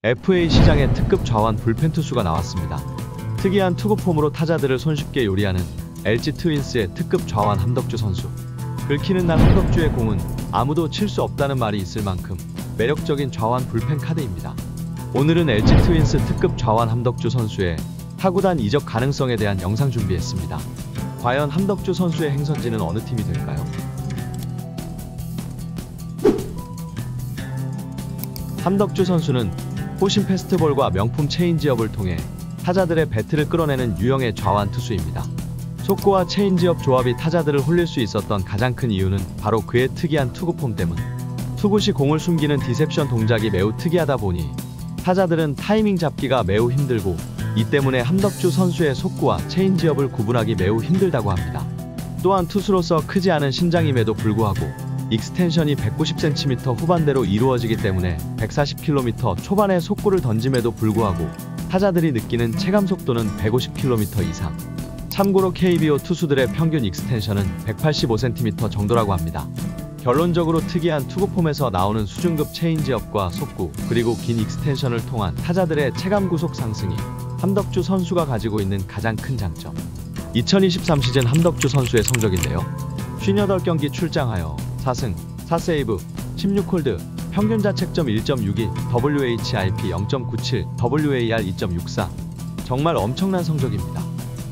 FA 시장에 특급 좌완 불펜 투수가 나왔습니다. 특이한 투구 폼으로 타자들을 손쉽게 요리하는 LG 트윈스의 특급 좌완 함덕주 선수. 긁히는 날 함덕주의 공은 아무도 칠 수 없다는 말이 있을 만큼 매력적인 좌완 불펜 카드입니다. 오늘은 LG 트윈스 특급 좌완 함덕주 선수의 타구단 이적 가능성에 대한 영상 준비했습니다. 과연 함덕주 선수의 행선지는 어느 팀이 될까요? 함덕주 선수는 호신 패스트볼과 명품 체인지업을 통해 타자들의 배트를 끌어내는 유형의 좌완 투수입니다. 속구와 체인지업 조합이 타자들을 홀릴 수 있었던 가장 큰 이유는 바로 그의 특이한 투구폼 때문. 투구 시 공을 숨기는 디셉션 동작이 매우 특이하다 보니 타자들은 타이밍 잡기가 매우 힘들고, 이 때문에 함덕주 선수의 속구와 체인지업을 구분하기 매우 힘들다고 합니다. 또한 투수로서 크지 않은 신장임에도 불구하고 익스텐션이 190cm 후반대로 이루어지기 때문에 140km 초반의 속구를 던짐에도 불구하고 타자들이 느끼는 체감 속도는 150km 이상. 참고로 KBO 투수들의 평균 익스텐션은 185cm 정도라고 합니다. 결론적으로 특이한 투구폼에서 나오는 수준급 체인지업과 속구, 그리고 긴 익스텐션을 통한 타자들의 체감 구속 상승이 함덕주 선수가 가지고 있는 가장 큰 장점. 2023 시즌 함덕주 선수의 성적인데요. 58경기 출장하여 4승, 4세이브, 16홀드, 평균 자책점 1.62, WHIP 0.97, WAR 2.64. 정말 엄청난 성적입니다.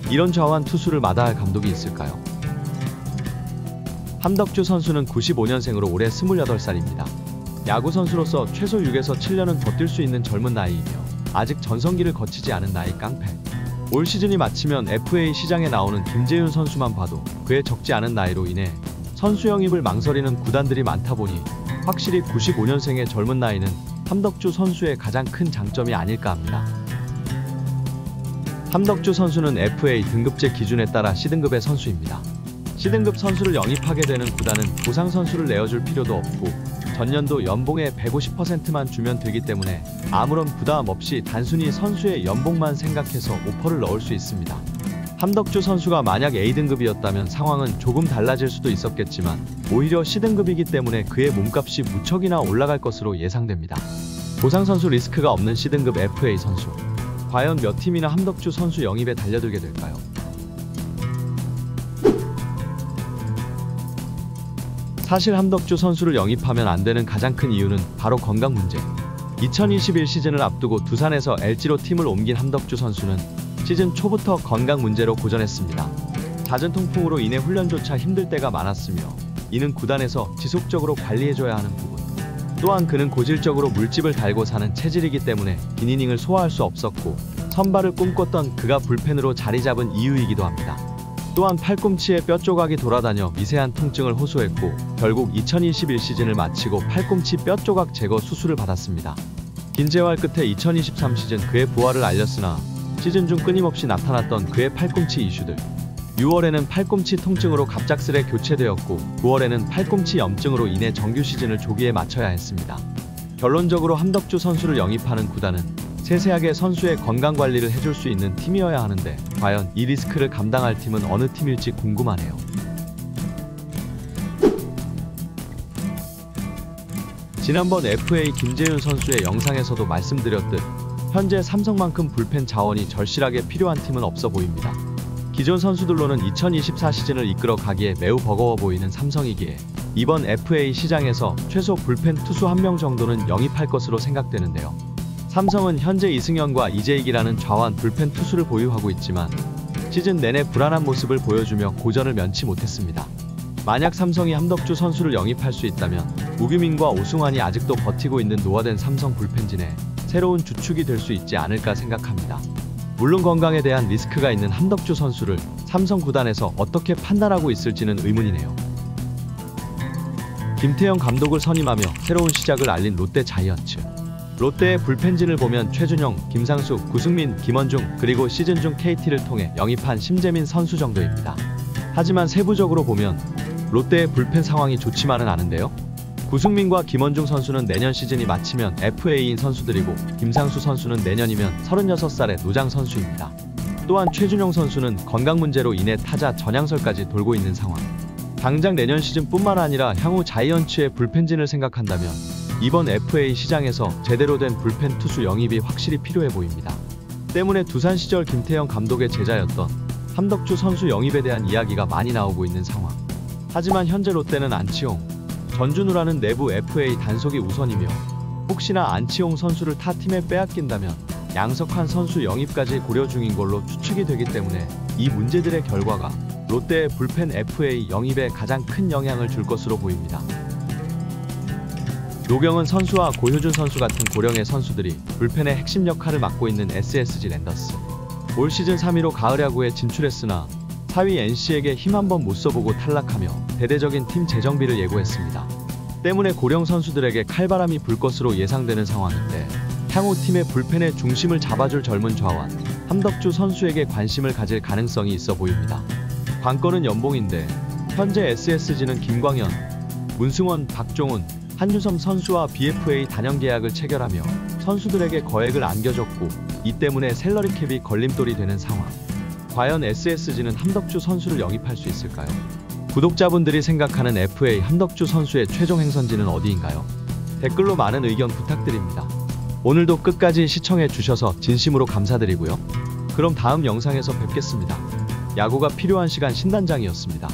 이런 좌완 투수를 마다할 감독이 있을까요? 함덕주 선수는 95년생으로 올해 28살입니다. 야구 선수로서 최소 6에서 7년은 더 뛸 수 있는 젊은 나이이며 아직 전성기를 거치지 않은 나이 깡패. 올 시즌이 마치면 FA 시장에 나오는 김재윤 선수만 봐도 그의 적지 않은 나이로 인해 선수 영입을 망설이는 구단들이 많다 보니 확실히 95년생의 젊은 나이는 함덕주 선수의 가장 큰 장점이 아닐까 합니다. 함덕주 선수는 FA 등급제 기준에 따라 C등급의 선수입니다. C등급 선수를 영입하게 되는 구단은 보상 선수를 내어줄 필요도 없고 전년도 연봉의 150%만 주면 되기 때문에 아무런 부담 없이 단순히 선수의 연봉만 생각해서 오퍼를 넣을 수 있습니다. 함덕주 선수가 만약 A등급이었다면 상황은 조금 달라질 수도 있었겠지만 오히려 C등급이기 때문에 그의 몸값이 무척이나 올라갈 것으로 예상됩니다. 보상 선수 리스크가 없는 C등급 FA 선수. 과연 몇 팀이나 함덕주 선수 영입에 달려들게 될까요? 사실 함덕주 선수를 영입하면 안 되는 가장 큰 이유는 바로 건강 문제. 2021 시즌을 앞두고 두산에서 LG로 팀을 옮긴 함덕주 선수는 시즌 초부터 건강 문제로 고전했습니다. 잦은 통풍으로 인해 훈련조차 힘들 때가 많았으며 이는 구단에서 지속적으로 관리해줘야 하는 부분. 또한 그는 고질적으로 물집을 달고 사는 체질이기 때문에 긴 이닝을 소화할 수 없었고 선발을 꿈꿨던 그가 불펜으로 자리 잡은 이유이기도 합니다. 또한 팔꿈치에 뼈 조각이 돌아다녀 미세한 통증을 호소했고 결국 2021 시즌을 마치고 팔꿈치 뼈 조각 제거 수술을 받았습니다. 긴 재활 끝에 2023 시즌 그의 부활을 알렸으나 시즌 중 끊임없이 나타났던 그의 팔꿈치 이슈들. 6월에는 팔꿈치 통증으로 갑작스레 교체되었고 9월에는 팔꿈치 염증으로 인해 정규 시즌을 조기에 마쳐야 했습니다. 결론적으로 함덕주 선수를 영입하는 구단은 세세하게 선수의 건강관리를 해줄 수 있는 팀이어야 하는데 과연 이 리스크를 감당할 팀은 어느 팀일지 궁금하네요. 지난번 FA 김재윤 선수의 영상에서도 말씀드렸듯 현재 삼성만큼 불펜 자원이 절실하게 필요한 팀은 없어 보입니다. 기존 선수들로는 2024 시즌을 이끌어 가기에 매우 버거워 보이는 삼성이기에 이번 FA 시장에서 최소 불펜 투수 1명 정도는 영입할 것으로 생각되는데요. 삼성은 현재 이승현과 이재익이라는 좌완 불펜 투수를 보유하고 있지만 시즌 내내 불안한 모습을 보여주며 고전을 면치 못했습니다. 만약 삼성이 함덕주 선수를 영입할 수 있다면 우규민과 오승환이 아직도 버티고 있는 노화된 삼성 불펜진에 새로운 주축이 될 수 있지 않을까 생각합니다. 물론 건강에 대한 리스크가 있는 함덕주 선수를 삼성 구단에서 어떻게 판단하고 있을지는 의문이네요. 김태형 감독을 선임하며 새로운 시작을 알린 롯데 자이언츠. 롯데의 불펜진을 보면 최준용, 김상수, 구승민, 김원중, 그리고 시즌 중 KT를 통해 영입한 심재민 선수 정도입니다. 하지만 세부적으로 보면 롯데의 불펜 상황이 좋지만은 않은데요. 구승민과 김원중 선수는 내년 시즌이 마치면 FA인 선수들이고 김상수 선수는 내년이면 36살의 노장 선수입니다. 또한 최준용 선수는 건강 문제로 인해 타자 전향설까지 돌고 있는 상황. 당장 내년 시즌뿐만 아니라 향후 자이언츠의 불펜진을 생각한다면 이번 FA 시장에서 제대로 된 불펜 투수 영입이 확실히 필요해 보입니다. 때문에 두산 시절 김태형 감독의 제자였던 함덕주 선수 영입에 대한 이야기가 많이 나오고 있는 상황. 하지만 현재 롯데는 안치홍, 전준우라는 내부 FA 단속이 우선이며 혹시나 안치홍 선수를 타 팀에 빼앗긴다면 양석환 선수 영입까지 고려 중인 걸로 추측이 되기 때문에 이 문제들의 결과가 롯데의 불펜 FA 영입에 가장 큰 영향을 줄 것으로 보입니다. 노경은 선수와 고효준 선수 같은 고령의 선수들이 불펜의 핵심 역할을 맡고 있는 SSG 랜더스. 올 시즌 3위로 가을 야구에 진출했으나 4위 NC에게 힘 한번 못 써보고 탈락하며 대대적인 팀 재정비를 예고했습니다. 때문에 고령 선수들에게 칼바람이 불 것으로 예상되는 상황인데 향후 팀의 불펜의 중심을 잡아줄 젊은 좌완 함덕주 선수에게 관심을 가질 가능성이 있어 보입니다. 관건은 연봉인데 현재 SSG는 김광현, 문승원, 박종훈, 한유섬 선수와 BFA 단연 계약을 체결하며 선수들에게 거액을 안겨줬고 이 때문에 셀러리 캡이 걸림돌이 되는 상황. 과연 SSG는 함덕주 선수를 영입할 수 있을까요? 구독자분들이 생각하는 FA 함덕주 선수의 최종 행선지는 어디인가요? 댓글로 많은 의견 부탁드립니다. 오늘도 끝까지 시청해 주셔서 진심으로 감사드리고요. 그럼 다음 영상에서 뵙겠습니다. 야구가 필요한 시간 신단장이었습니다.